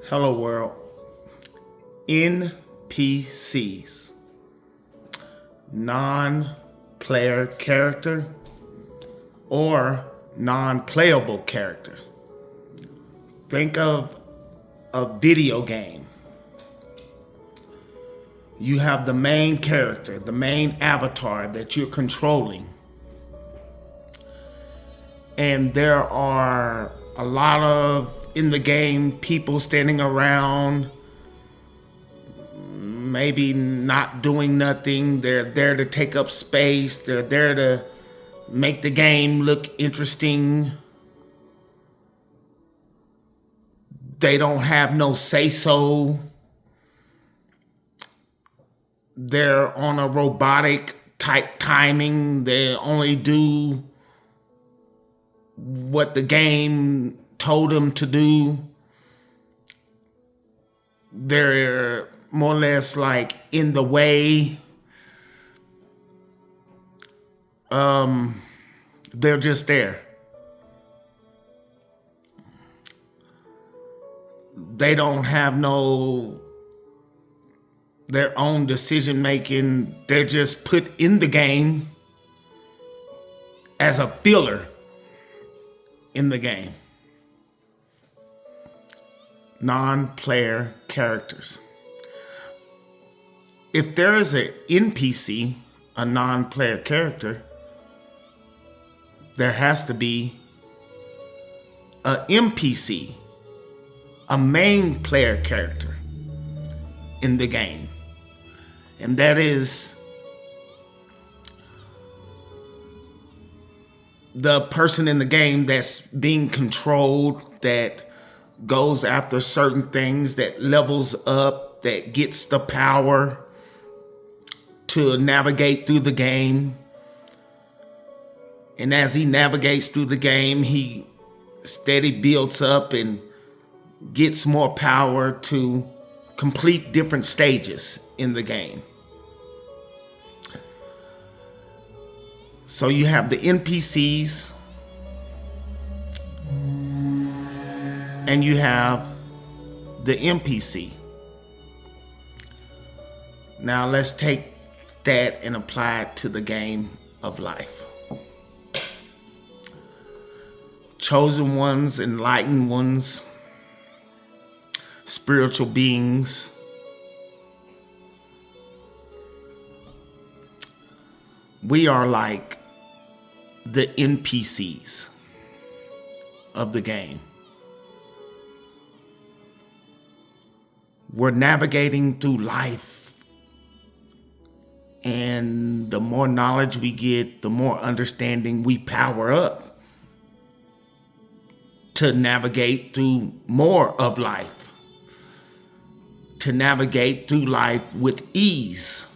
Hello world. NPCs. Non-player character or non-playable characters. Think of a video game. You have the main character, the main avatar that you're controlling. And there are a lot of, in the game, people standing around, maybe not doing nothing. They're there to take up space. They're there to make the game look interesting. They don't have no say-so. They're on a robotic type timing. They only do what the game told them to do. They're more or less like in the way. They're just there. They don't have their own decision making. They're just put in the game as a filler in the game. Non-player characters. If there is an NPC, a non-player character, there has to be a NPC, a main player character in the game. And that is the person in the game that's being controlled, that goes after certain things, that levels up, that gets the power to navigate through the game. And as he navigates through the game, he steady builds up and gets more power to complete different stages in the game. So you have the NPCs and you have the NPC. Now let's take that and apply it to the game of life. Chosen ones, enlightened ones, spiritual beings. We are like the NPCs of the game. We're navigating through life, and the more knowledge we get, the more understanding we power up to navigate through more of life, to navigate through life with ease.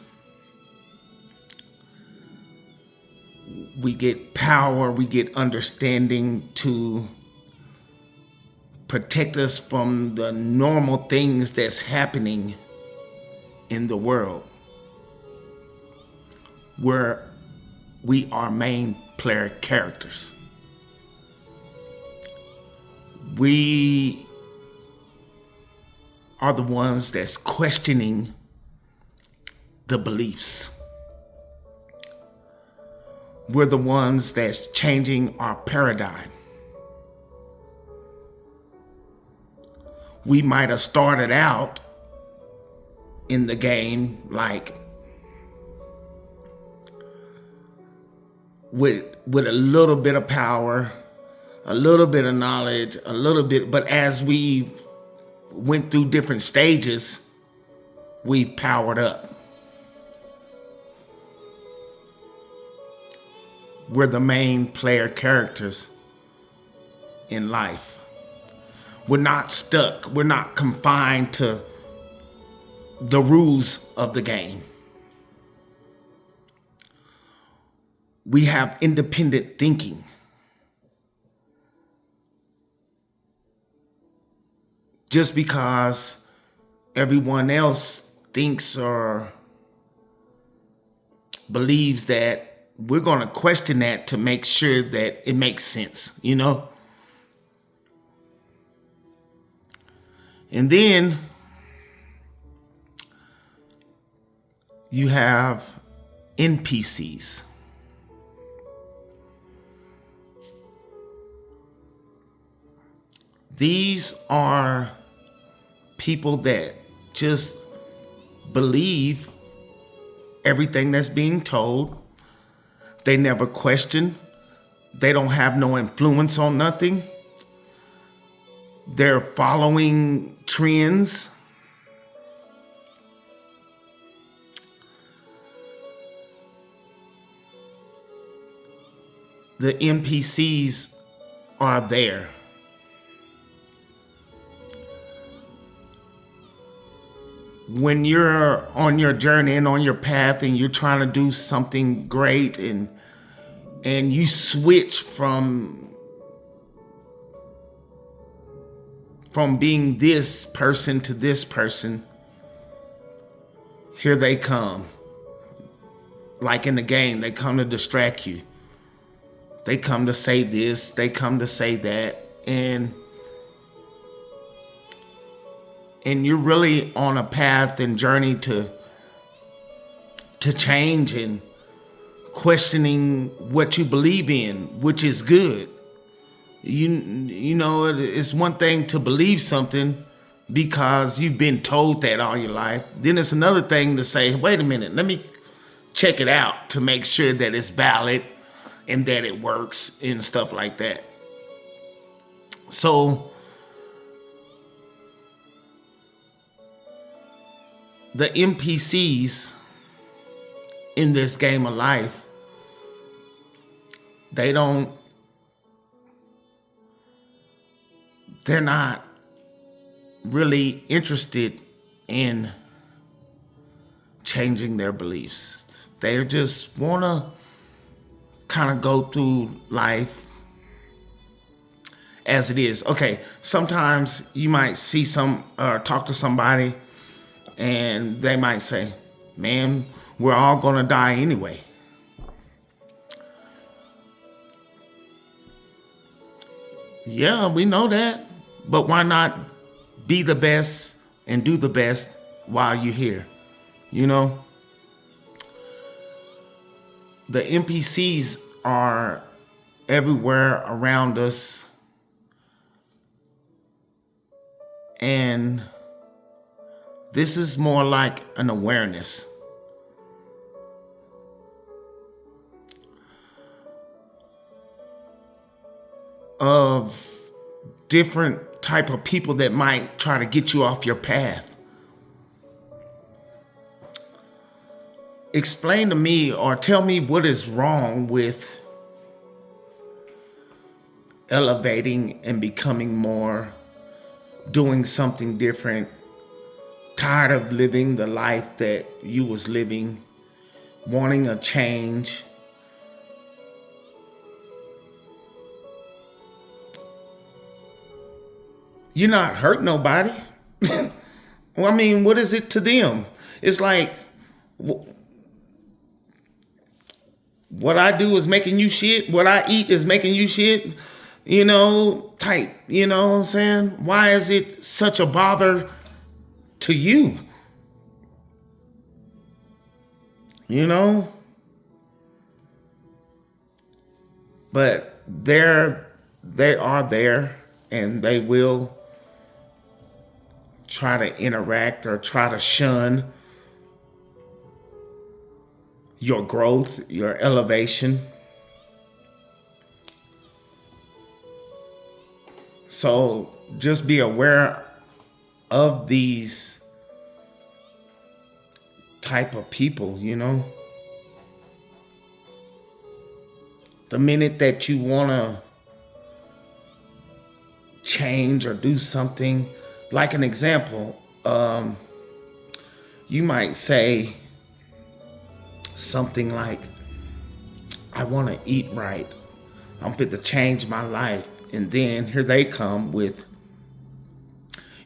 We get power, we get understanding to protect us from the normal things that's happening in the world, where we are main player characters. We are the ones that's questioning the beliefs. We're the ones that's changing our paradigm. We might have started out in the game like with a little bit of power, a little bit of knowledge, a little bit, but as we went through different stages, we powered up. We're the main player characters in life. We're not stuck. We're not confined to the rules of the game. We have independent thinking. Just because everyone else thinks or believes that, we're going to question that to make sure that it makes sense, you know? And then you have NPCs. These are people that just believe everything that's being told. They never question. They don't have no influence on nothing. They're following trends. The NPCs are there. When you're on your journey and on your path and you're trying to do something great and you switch from being this person to this person, here they come. Like in the game, they come to distract you. They come to say this, they come to say that, and you're really on a path and journey to change and questioning what you believe in, which is good. You know, it's one thing to believe something because you've been told that all your life. Then it's another thing to say, wait a minute, let me check it out to make sure that it's valid and that it works and stuff like that. So the NPCs in this game of life, they're not really interested in changing their beliefs. They just want to kind of go through life as it is. Okay, sometimes you might see talk to somebody and they might say, man, we're all gonna die anyway. Yeah, we know that, but why not be the best and do the best while you're here? You know, the NPCs are everywhere around us, and this is more like an awareness. Of different type of people that might try to get you off your path. Explain to me or tell me what is wrong with elevating and becoming more, doing something different, tired of living the life that you was living, wanting a change. You're not hurting nobody. Well, I mean, what is it to them? It's like, what I do is making you shit. What I eat is making you shit. You know, type. You know what I'm saying? Why is it such a bother to you? You know? But they are there, and they will try to interact or try to shun your growth, your elevation. So just be aware of these type of people, you know. The minute that you want to change or do something, like an example, you might say something like, I want to eat right. I'm fit to change my life. And then here they come with,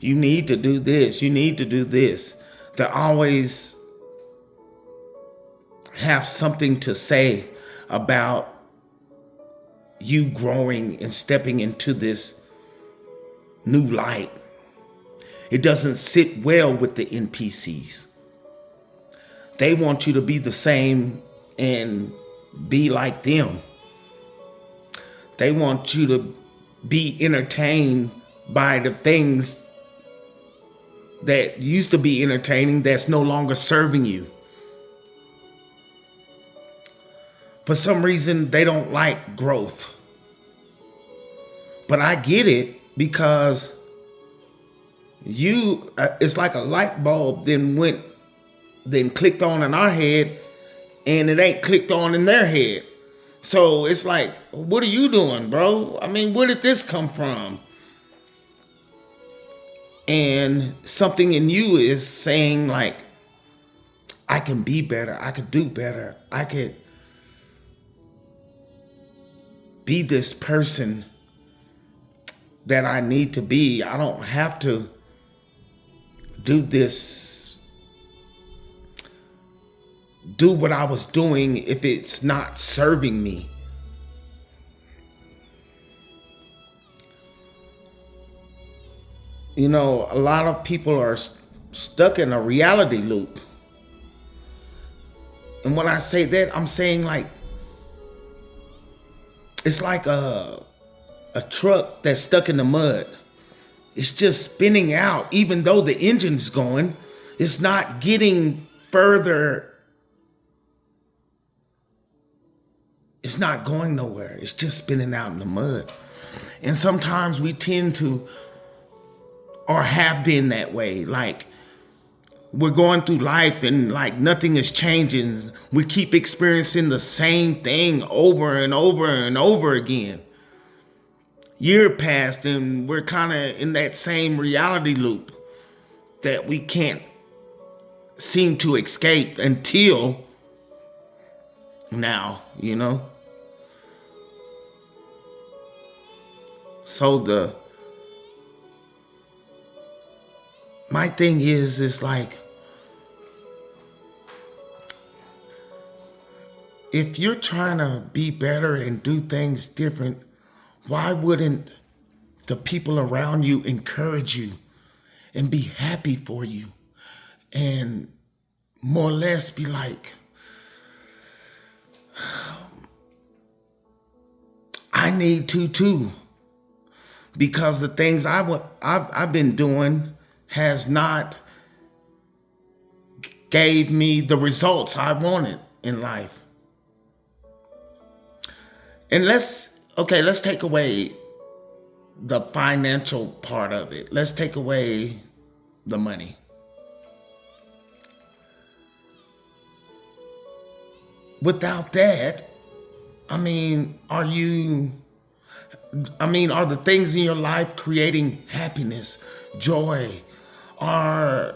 you need to do this. You need to do this. They always have something to say about you growing and stepping into this new light. It doesn't sit well with the NPCs. They want you to be the same and be like them. They want you to be entertained by the things that used to be entertaining that's no longer serving you. For some reason, they don't like growth. But I get it, because it's like a light bulb then clicked on in our head, and it ain't clicked on in their head. So it's like, what are you doing, bro? I mean, where did this come from? And something in you is saying, like, I can be better. I could do better. I could be this person that I need to be. I don't have to do what I was doing if it's not serving me. You know, a lot of people are stuck in a reality loop. And when I say that, I'm saying, like, it's like a truck that's stuck in the mud. It's just spinning out. Even though the engine's going, it's not getting further. It's not going nowhere. It's just spinning out in the mud. And sometimes we tend to, or have been that way. Like, we're going through life and like nothing is changing. We keep experiencing the same thing over and over and over again. Year passed and we're kind of in that same reality loop that we can't seem to escape until now, you know? So my thing is like, if you're trying to be better and do things different, why wouldn't the people around you encourage you and be happy for you and more or less be like, I need to too, because the things I've been doing has not gave me the results I wanted in life. And let's take away the financial part of it. Let's take away the money. Without that, are the things in your life creating happiness, joy? Are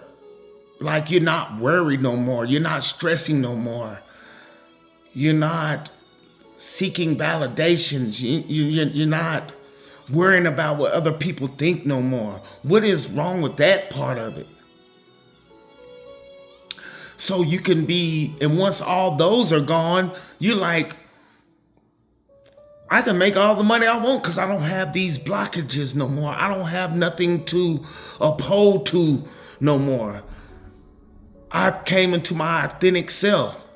like you're not worried no more. You're not stressing no more. You're not seeking validations. You're not worrying about what other people think no more. What is wrong with that part of it? So you can be, and once all those are gone, you're like, I can make all the money I want because I don't have these blockages no more. I don't have nothing to uphold to no more. I've came into my authentic self.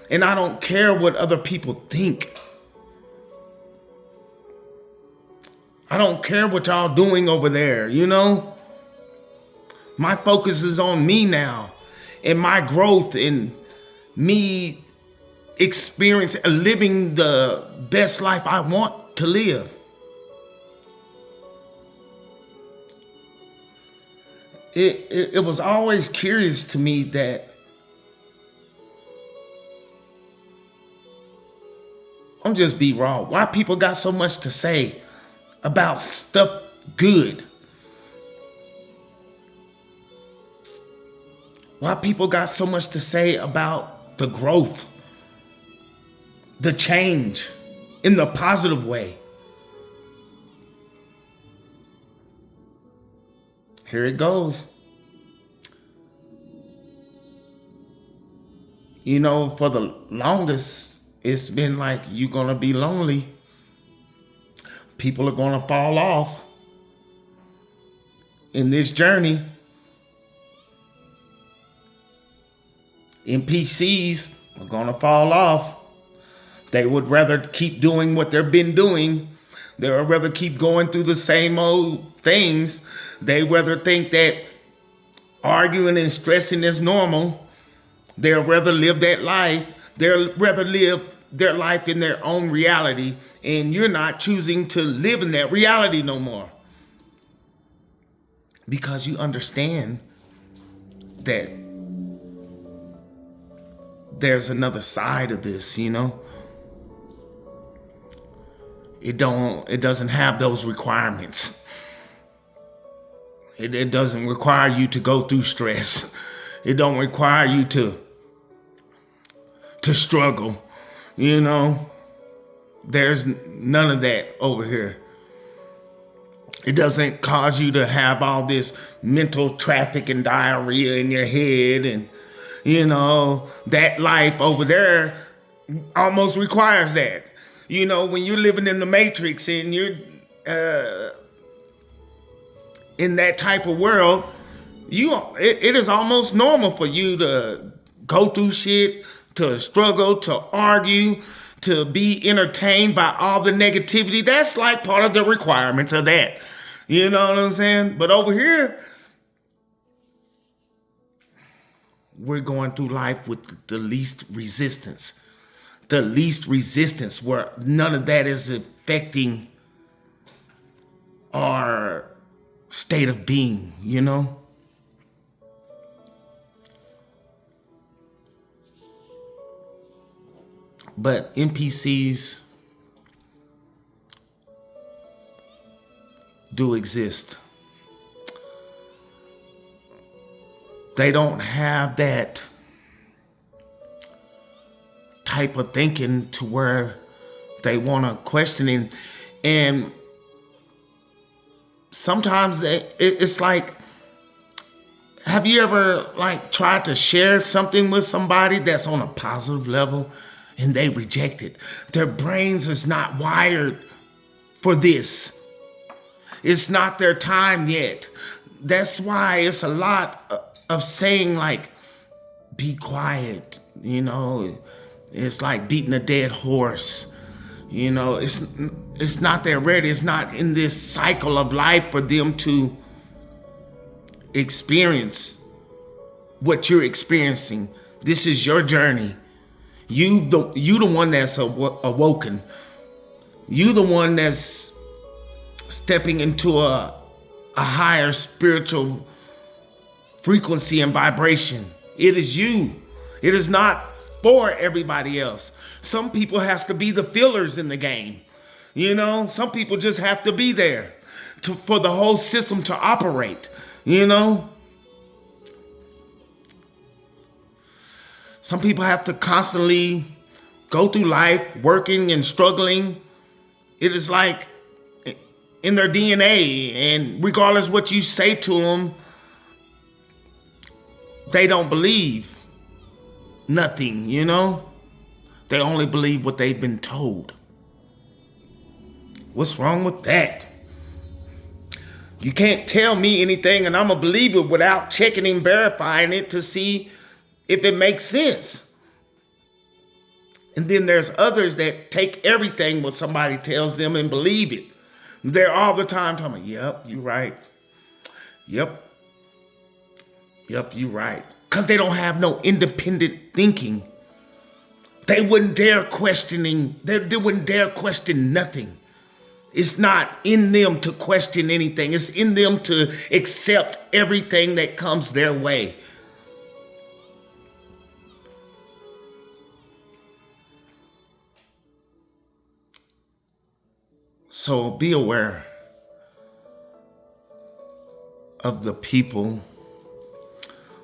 And I don't care what other people think. I don't care what y'all doing over there, you know? My focus is on me now and my growth and me living the best life I want to live. It was always curious to me that I'm just be raw. Why people got so much to say about stuff good? Why people got so much to say about the growth, the change in the positive way? Here it goes. You know, for the longest, it's been like, you're going to be lonely. People are going to fall off in this journey. NPCs are gonna fall off. They would rather keep doing what they've been doing. They would rather keep going through the same old things. They rather think that arguing and stressing is normal. They'll rather live that life. They'll rather live their life in their own reality. And you're not choosing to live in that reality no more. Because you understand that there's another side of this, you know? It doesn't have those requirements. It doesn't require you to go through stress. It don't require you to struggle, you know? There's none of that over here. It doesn't cause you to have all this mental traffic and diarrhea in your head, and you know, that life over there almost requires that. You know, when you're living in the Matrix and you're in that type of world, it is almost normal for you to go through shit, to struggle, to argue, to be entertained by all the negativity. That's like part of the requirements of that. You know what I'm saying? But over here, we're going through life with the least resistance. The least resistance, where none of that is affecting our state of being, you know? But NPCs do exist. They don't have that type of thinking to where they want to question it. And sometimes it's like, have you ever like tried to share something with somebody that's on a positive level and they reject it? Their brains is not wired for this. It's not their time yet. That's why it's a lot of saying like, be quiet, you know. It's like beating a dead horse. You know, it's not they're ready. It's not in this cycle of life for them to experience what you're experiencing. This is your journey. You the one that's awoken. You the one that's stepping into a higher spiritual frequency and vibration. It is you. It is not for everybody else. Some people has to be the fillers in the game. You know, some people just have to be there for the whole system to operate, you know? Some people have to constantly go through life working and struggling. It is like in their DNA, and regardless what you say to them, they don't believe nothing, you know? They only believe what they've been told. What's wrong with that? You can't tell me anything and I'm a believer without checking and verifying it to see if it makes sense. And then there's others that take everything what somebody tells them and believe it. They're all the time talking, yep, you're right. Yep, you're right. Because they don't have no independent thinking. They wouldn't dare they wouldn't dare question nothing. It's not in them to question anything. It's in them to accept everything that comes their way. So be aware of the people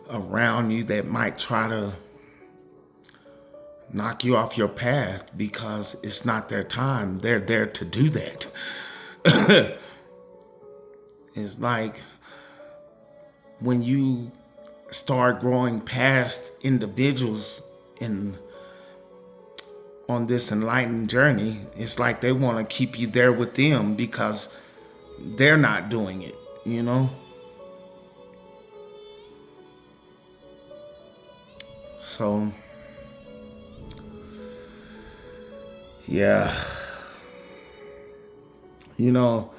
around you that might try to knock you off your path because it's not their time. They're there to do that. It's like when you start growing past individuals on this enlightened journey, it's like they want to keep you there with them because they're not doing it, you know? So, yeah, you know,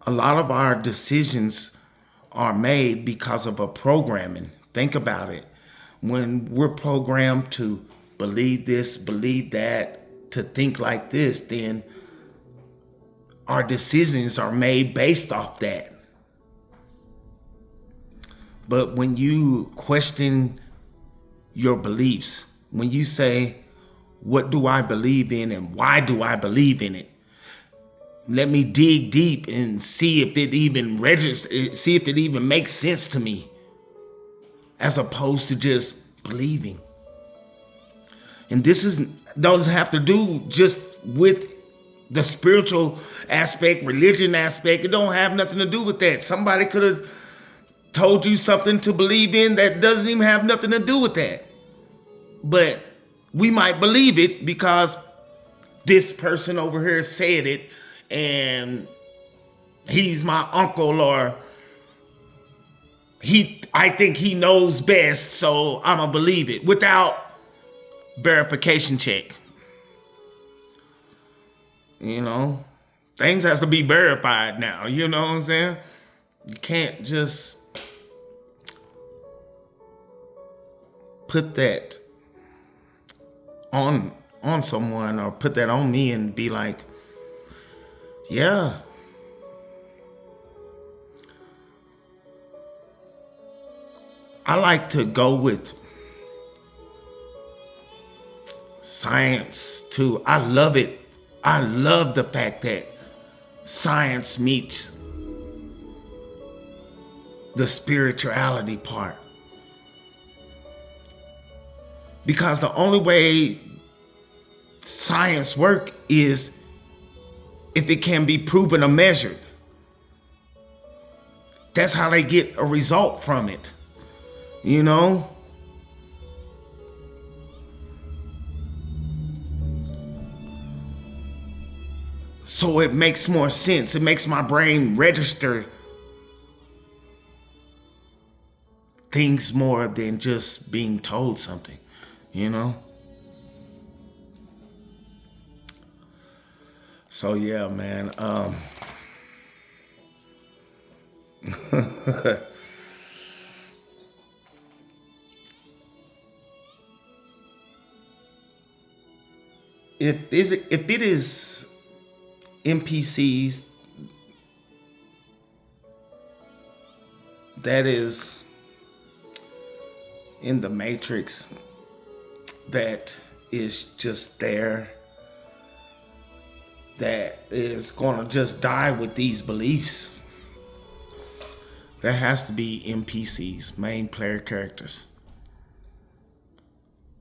a lot of our decisions are made because of a programming. Think about it. When we're programmed to believe this, believe that, to think like this, then our decisions are made based off that. But when you question your beliefs, when you say, what do I believe in and why do I believe in it? Let me dig deep and see if it even registers, see if it even makes sense to me, as opposed to just believing. And this doesn't have to do just with the spiritual aspect, religion aspect. It don't have nothing to do with that. Somebody could have told you something to believe in that doesn't even have nothing to do with that. But we might believe it because this person over here said it, and he's my uncle, or I think he knows best, so I'ma believe it without verification check. You know, things has to be verified now, you know what I'm saying? You can't just put that on someone or put that on me and be like, yeah. I like to go with science too. I love it. I love the fact that science meets the spirituality part. Because the only way science works is if it can be proven or measured. That's how they get a result from it. You know? So it makes more sense. It makes my brain register things more than just being told something, you know? So yeah, man. If it is NPCs that is in the Matrix, that is just there, that is gonna just die with these beliefs, there has to be NPCs, main player characters,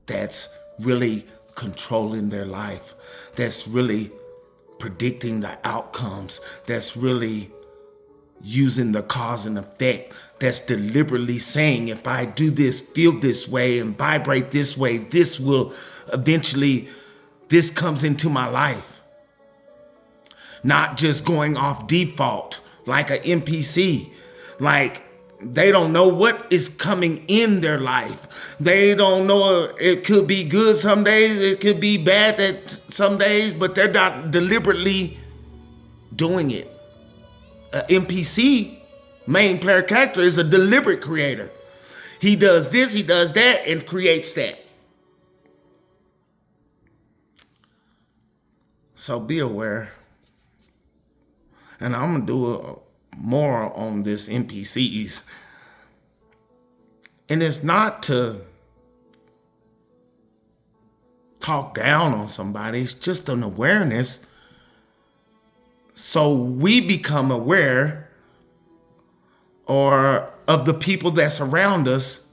that's really controlling their life, that's really predicting the outcomes, that's really using the cause and effect, that's deliberately saying, if I do this, feel this way, and vibrate this way, this will eventually, this comes into my life. Not just going off default like an NPC. Like, they don't know what is coming in their life. They don't know, it could be good some days, it could be bad some days, but they're not deliberately doing it. An NPC, main player character, is a deliberate creator. He does this, he does that, and creates that. So be aware. And I'm gonna do more on this NPCs. And it's not to talk down on somebody, it's just an awareness. So we become aware or of the people that surround us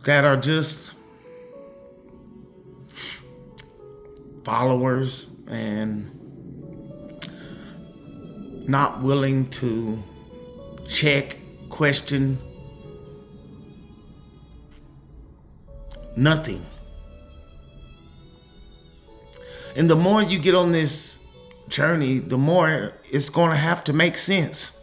that are just followers and not willing to check, question, nothing. And the more you get on this journey, the more it's going to have to make sense.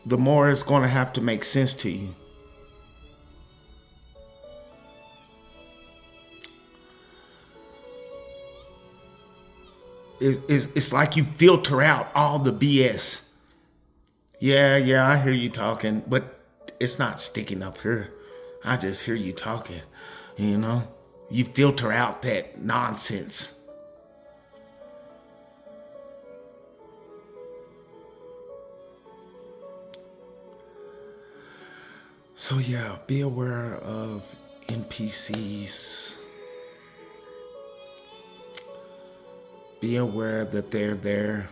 the more it's going to have to make sense to you. It's like you filter out all the BS. Yeah, I hear you talking, but it's not sticking up here. I just hear you talking, you know? You filter out that nonsense. So yeah, be aware of NPCs. Be aware that they're there.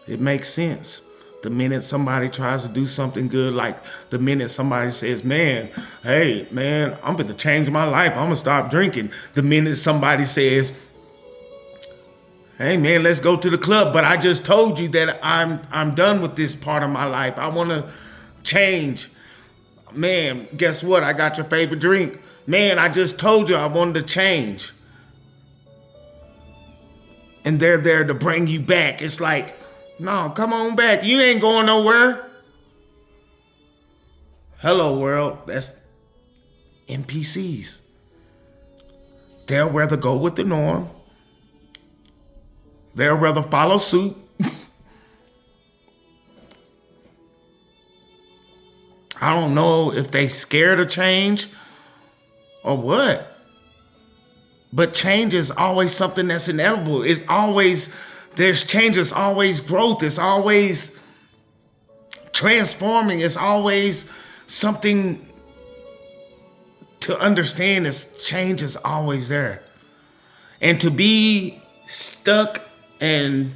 It makes sense. The minute somebody tries to do something good, like the minute somebody says, man, hey, man, I'm going to change my life. I'm going to stop drinking. The minute somebody says, hey, man, let's go to the club. But I just told you that I'm done with this part of my life. I want to change. Man, guess what? I got your favorite drink. Man, I just told you I wanted to change. And they're there to bring you back. It's like, no, come on back. You ain't going nowhere. Hello, world. That's NPCs. They'll rather go with the norm. They'll rather follow suit. I don't know if they scared of change or what. But change is always something that's inevitable. It's always, there's change, it's always growth, it's always transforming, it's always something to understand. Is change is always there. And to be stuck and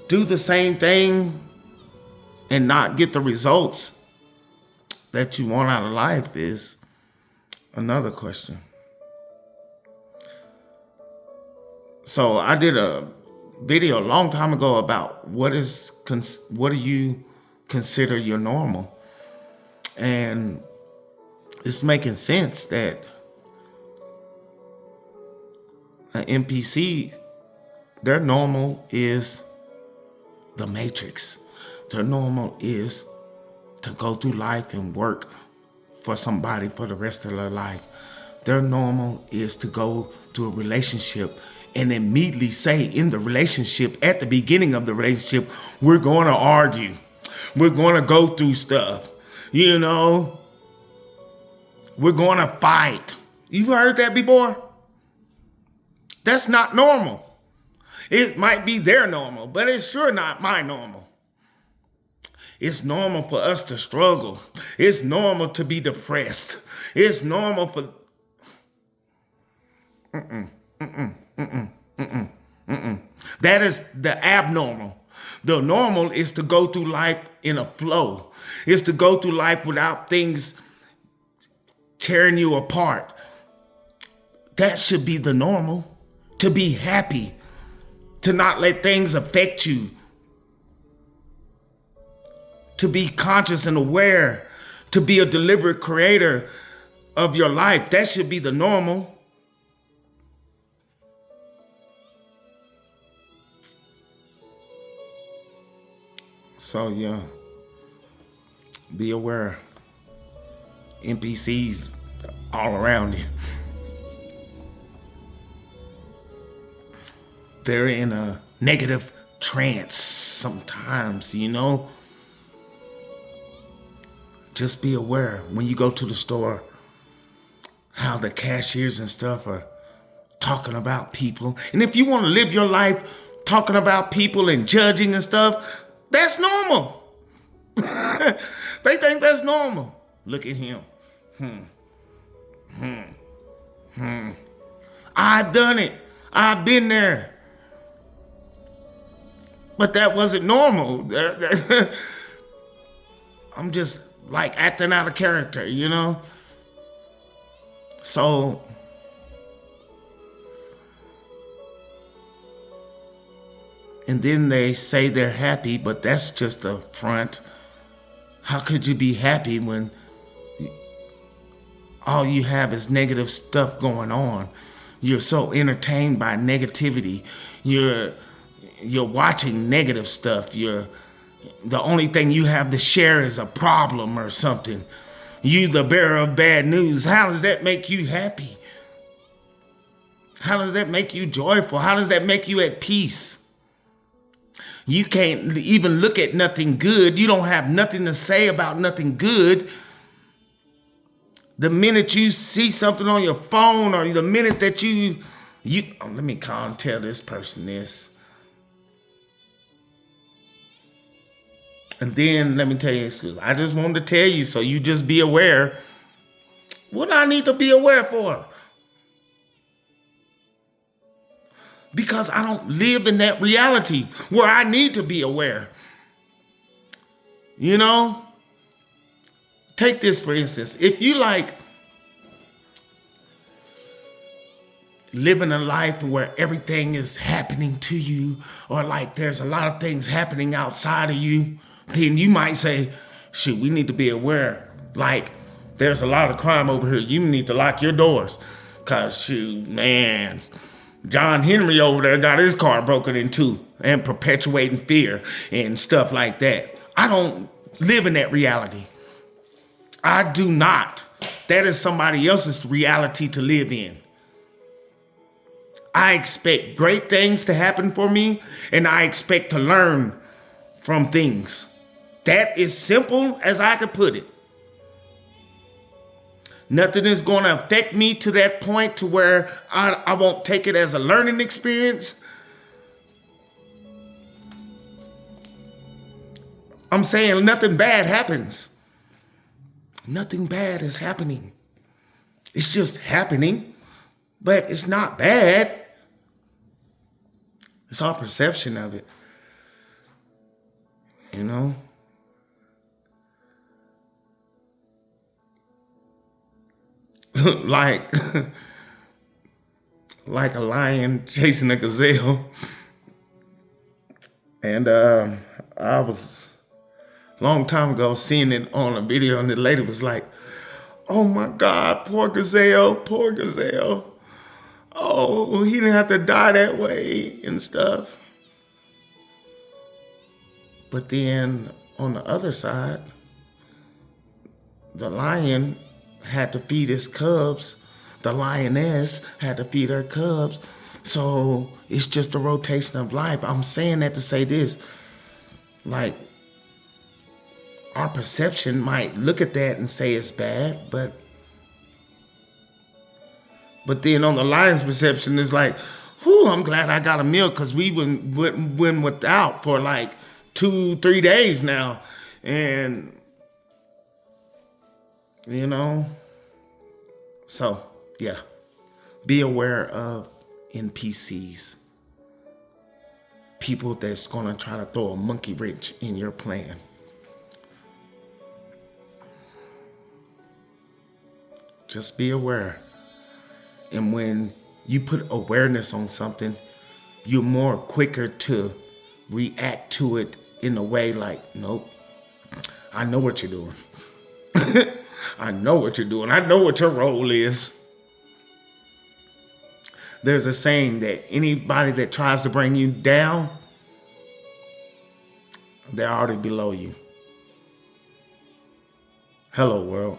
do the same thing and not get the results that you want out of life is another question. So I did a video a long time ago about what do you consider your normal? And it's making sense that an NPC, their normal is the Matrix. Their normal is to go through life and work for somebody for the rest of their life. Their normal is to go to a relationship and immediately say in the relationship, at the beginning of the relationship, we're going to argue. We're going to go through stuff. You know, we're going to fight. You've heard that before? That's not normal. It might be their normal, but it's sure not my normal. It's normal for us to struggle. It's normal to be depressed. It's normal for... That is the abnormal. The normal is to go through life in a flow. It's to go through life without things tearing you apart. That should be the normal. To be happy. To not let things affect you. To be conscious and aware. To be a deliberate creator of your life. That should be the normal. So yeah, be aware. NPCs all around you. They're in a negative trance sometimes, you know. Just be aware when you go to the store, how the cashiers and stuff are talking about people. And if you want to live your life talking about people and judging and stuff, that's normal. They think that's normal. Look at him. I've done it. I've been there. But that wasn't normal. I'm just like acting out of character, you know? So and then they say they're happy, but that's just a front. How could you be happy when all you have is negative stuff going on? You're so entertained by negativity. You're watching negative stuff. You're The only thing you have to share is a problem or something. You the bearer of bad news. How does that make you happy? How does that make you joyful? How does that make you at peace? You can't even look at nothing good. You don't have nothing to say about nothing good. The minute you see something on your phone, or the minute that let me call and tell this person this. And then let me tell you, I just wanted to tell you so you just be aware. What do I need to be aware for? Because I don't live in that reality where I need to be aware. You know? Take this for instance. If you like living a life where everything is happening to you, or like there's a lot of things happening outside of you, then you might say, shoot, we need to be aware. Like, there's a lot of crime over here. You need to lock your doors. Cause shoot, man, John Henry over there got his car broken into and perpetuating fear and stuff like that. I don't live in that reality. I do not. That is somebody else's reality to live in. I expect great things to happen for me, and I expect to learn from things. That is simple as I could put it. Nothing is going to affect me to that point to where I won't take it as a learning experience. I'm saying nothing bad happens. Nothing bad is happening. It's just happening, but it's not bad. It's our perception of it. You know? like a lion chasing a gazelle. And I was a long time ago seeing it on a video, and the lady was like, oh my God, poor gazelle, poor gazelle. Oh, he didn't have to die that way and stuff. But then on the other side, the lion had to feed his cubs. The lioness had to feed her cubs. So it's just a rotation of life. I'm saying that to say this. Like, our perception might look at that and say it's bad, but then on the lion's perception, it's like, whew, I'm glad I got a meal, because we went without for like 2-3 days now. And you know, so yeah, be aware of NPCs, people that's gonna try to throw a monkey wrench in your plan. Just be aware. And when you put awareness on something, you're more quicker to react to it in a way like, nope, I know what you're doing. I know what you're doing. I know what your role is. There's a saying that anybody that tries to bring you down, they're already below you. Hello, world.